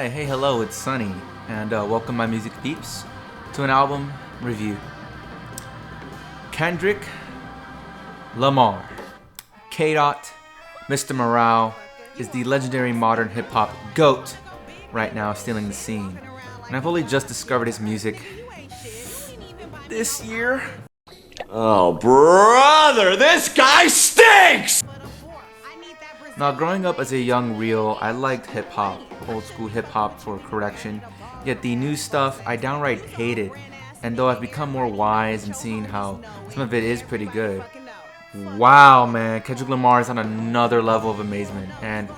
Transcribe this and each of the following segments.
Hi, hey, hello, it's Sunny, and welcome my music peeps to an album review. Kendrick Lamar, K-Dot, Mr. Morale, is the legendary modern hip-hop GOAT right now stealing the scene. And I've only just discovered his music this year. Oh, brother, this guy stinks! Now, growing up as a young real, I liked hip-hop, old school hip-hop for correction, yet the new stuff I downright hated, and though I've become more wise and seeing how some of it is pretty good. Wow, man, Kendrick Lamar is on another level of amazement, and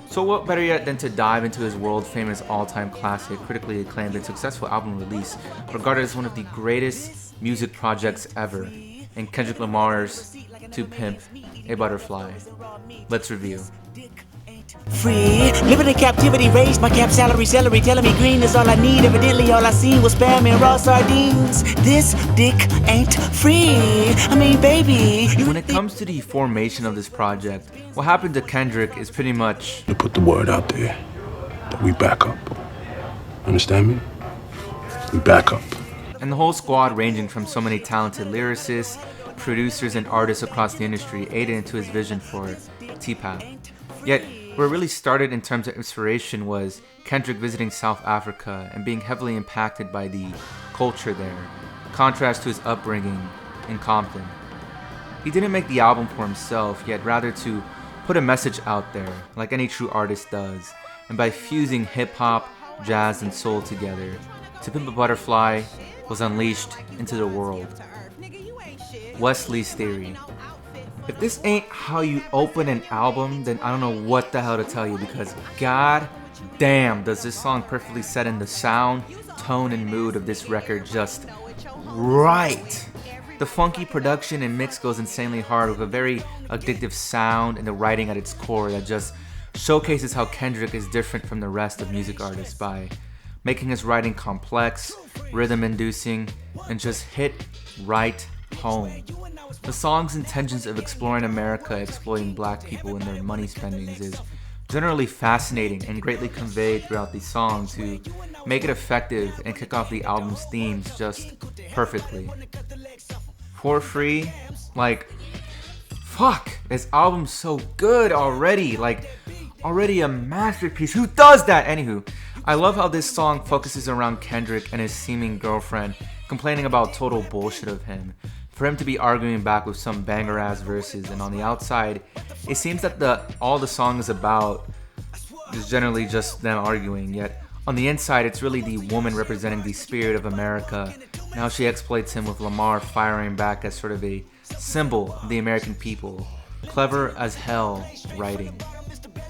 so what better yet than to dive into his world-famous all-time classic, critically acclaimed and successful album release, regarded as one of the greatest music projects ever, and Kendrick Lamar's To Pimp a Butterfly. Let's review. Free, living in captivity, raised my cap salary, celery, telling me green is all I need. Evidently all I seen was spam and raw sardines. This dick ain't free. I mean, baby. When it comes to the formation of this project, what happened to Kendrick is pretty much to put the word out there that we back up. Understand me? We back up. And the whole squad, ranging from so many talented lyricists, producers, and artists across the industry, aided into his vision for TPAP. Yet, where it really started in terms of inspiration was Kendrick visiting South Africa and being heavily impacted by the culture there, in contrast to his upbringing in Compton. He didn't make the album for himself, yet rather to put a message out there, like any true artist does, and by fusing hip-hop, jazz, and soul together, To Pimp a Butterfly was unleashed into the world. Wesley's Theory. If this ain't how you open an album, then I don't know what the hell to tell you, because god damn does this song perfectly set in the sound, tone, and mood of this record just right. The funky production and mix goes insanely hard with a very addictive sound and the writing at its core that just showcases how Kendrick is different from the rest of music artists by making his writing complex, rhythm-inducing, and just hit right home. The song's intentions of exploring America exploiting black people in their money spendings is generally fascinating and greatly conveyed throughout the song to make it effective and kick off the album's themes just perfectly. For Free, fuck, this album's so good already, already a masterpiece. Who does that? Anywho, I love how this song focuses around Kendrick and his seeming girlfriend complaining about total bullshit of him, for him to be arguing back with some banger ass verses, and on the outside it seems that all the song is about is generally just them arguing, yet on the inside it's really the woman representing the spirit of America and how she exploits him, with Lamar firing back as sort of a symbol of the American people. Clever as hell writing.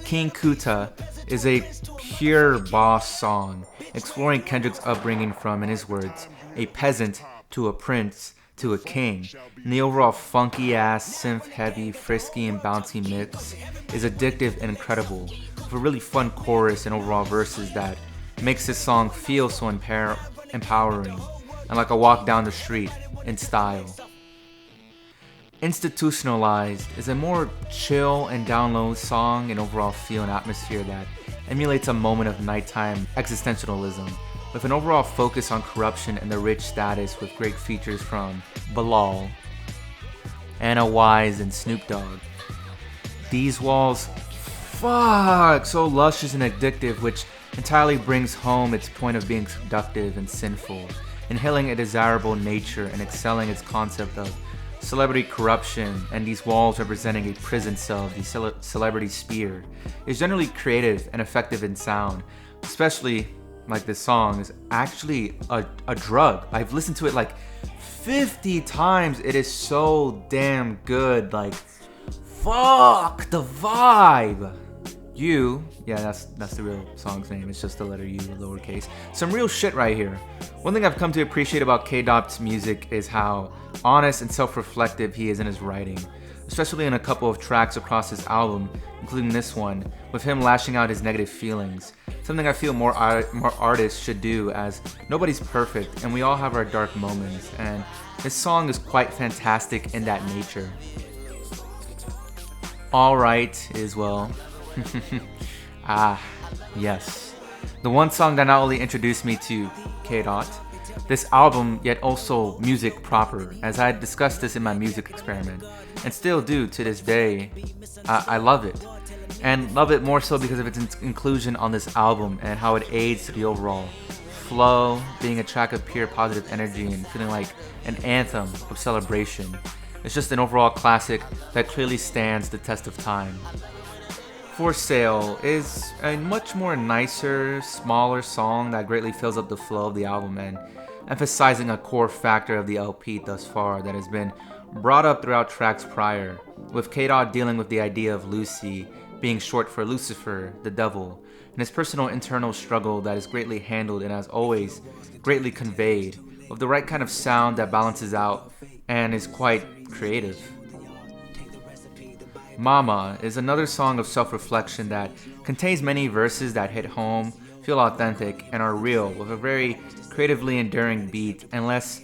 King Kuta is a pure boss song, exploring Kendrick's upbringing from, in his words, a peasant to a prince to a king, and the overall funky ass, synth heavy, frisky, and bouncy mix is addictive and incredible, with a really fun chorus and overall verses that makes this song feel so empowering and like a walk down the street in style. Institutionalized is a more chill and down low song and overall feel and atmosphere that emulates a moment of nighttime existentialism, with an overall focus on corruption and the rich status, with great features from Bilal, Anna Wise, and Snoop Dogg. These Walls, fuck, so luscious and addictive, which entirely brings home its point of being seductive and sinful, inhaling a desirable nature and excelling its concept of celebrity corruption, and these walls representing a prison cell of the celebrity sphere, is generally creative and effective in sound, especially like this song is actually a drug. I've listened to it 50 times. It is so damn good. Fuck the vibe. That's the real song's name. It's just the letter U, lowercase. Some real shit right here. One thing I've come to appreciate about K-Dot's music is how honest and self-reflective he is in his writing, especially in a couple of tracks across his album, including this one, with him lashing out his negative feelings. Something I feel more artists should do, as nobody's perfect and we all have our dark moments, and this song is quite fantastic in that nature. Alright is, well, yes, The one song that not only introduced me to K-Dot, this album, yet also music proper, as I had discussed this in my music experiment, and still do to this day. I love it, and love it more so because of its inclusion on this album and how it aids to the overall flow, being a track of pure positive energy and feeling like an anthem of celebration. It's just an overall classic that clearly stands the test of time. For Sale is a much more nicer, smaller song that greatly fills up the flow of the album and emphasizing a core factor of the LP thus far that has been brought up throughout tracks prior, with K-Dot dealing with the idea of Lucy being short for Lucifer, the devil, and his personal internal struggle that is greatly handled and, as always, greatly conveyed, with the right kind of sound that balances out and is quite creative. Mama is another song of self-reflection that contains many verses that hit home, feel authentic, and are real, with a very creatively enduring beat, and less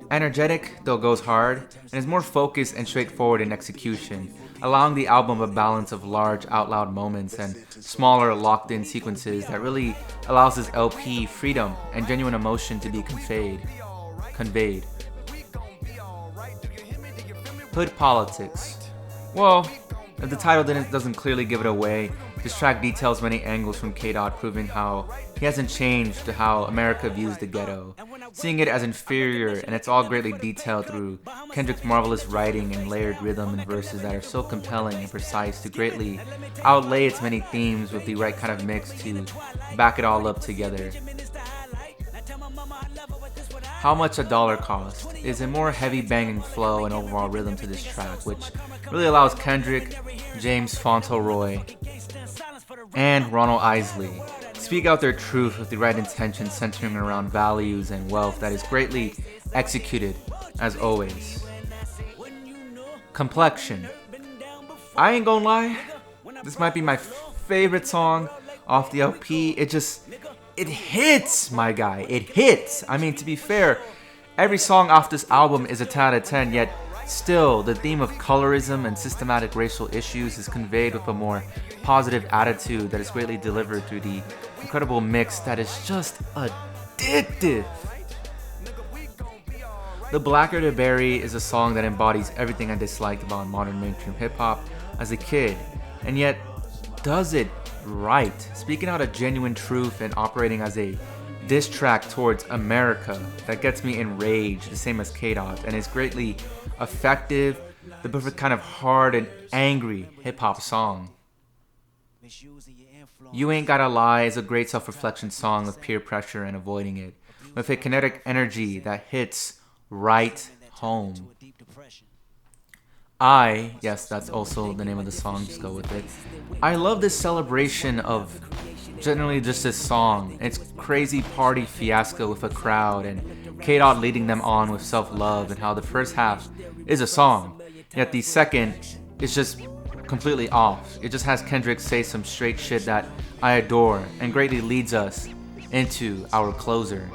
energetic, though goes hard, and is more focused and straightforward in execution, allowing the album a balance of large out loud moments and smaller locked in sequences that really allows this LP freedom and genuine emotion to be conveyed. Hood Politics. Well, if the title doesn't clearly give it away, this track details many angles from K-Dot, proving how he hasn't changed to how America views the ghetto, seeing it as inferior, and it's all greatly detailed through Kendrick's marvelous writing and layered rhythm and verses that are so compelling and precise to greatly outlay its many themes with the right kind of mix to back it all up together. How Much a Dollar Cost is a more heavy banging flow and overall rhythm to this track, which really allows Kendrick, James Fauntleroy, and Ronald Isley speak out their truth with the right intention centering around values and wealth that is greatly executed as always. Complexion. I ain't gonna lie, this might be my favorite song off the LP. It hits, my guy. It hits. I mean, to be fair, every song off this album is a 10 out of 10, yet still, the theme of colorism and systematic racial issues is conveyed with a more positive attitude that is greatly delivered through the incredible mix that is just addictive. The Blacker the Berry is a song that embodies everything I disliked about modern mainstream hip-hop as a kid, and yet does it right, speaking out a genuine truth and operating as a diss track towards America that gets me enraged, the same as K-Dot, and is greatly effective, the perfect kind of hard and angry hip-hop song. You Ain't Gotta Lie is a great self-reflection song with peer pressure and avoiding it, with a kinetic energy that hits right home. Yes, that's also the name of the song, just go with it. I love this celebration of generally just this song. It's crazy party fiasco with a crowd and K-Dot leading them on with self-love, and how the first half is a song, yet the second is just completely off. It just has Kendrick say some straight shit that I adore and greatly leads us into our closer.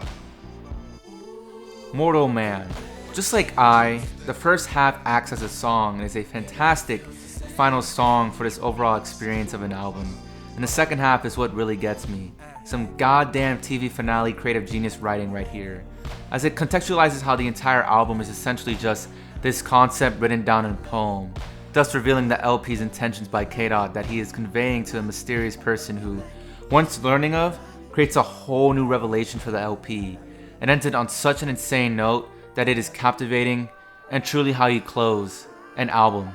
Mortal Man. Just like the first half acts as a song and is a fantastic final song for this overall experience of an album. And the second half is what really gets me. Some goddamn TV finale creative genius writing right here, as it contextualizes how the entire album is essentially just this concept written down in a poem, thus revealing the LP's intentions by K-Dot that he is conveying to a mysterious person who, once learning of, creates a whole new revelation for the LP, and ends it on such an insane note that it is captivating and truly how you close an album.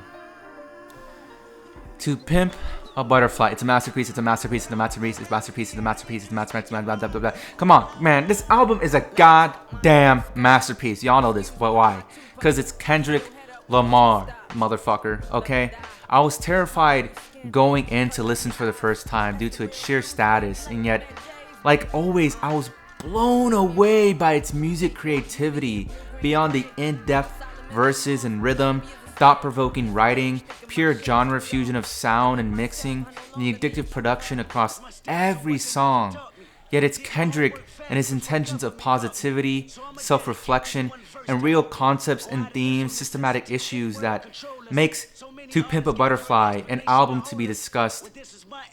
To Pimp a Butterfly. It's a masterpiece, it's a masterpiece, it's a masterpiece, it's a masterpiece, it's a masterpiece, it's a masterpiece, blah, blah, blah, blah, blah. Come on, man, this album is a goddamn masterpiece. Y'all know this, but why? Because it's Kendrick Lamar, motherfucker, okay? I was terrified going in to listen for the first time due to its sheer status, and yet, like always, I was blown away by its music creativity, beyond the in-depth verses and rhythm, thought-provoking writing, pure genre fusion of sound and mixing, and the addictive production across every song. Yet it's Kendrick and his intentions of positivity, self-reflection, and real concepts and themes, systematic issues that makes To Pimp a Butterfly an album to be discussed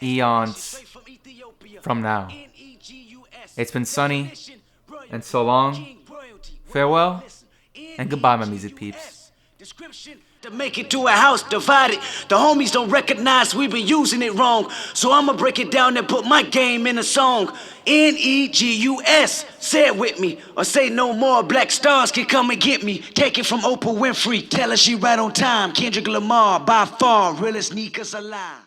eons from now. It's been sunny, and so long. Farewell, and goodbye, my music peeps. To make it to a house divided, the homies don't recognize we've been using it wrong. So I'ma break it down and put my game in a song. Negus, say it with me, or say no more. Black stars can come and get me. Take it from Oprah Winfrey, tell her she right on time. Kendrick Lamar, by far, realest niggas alive.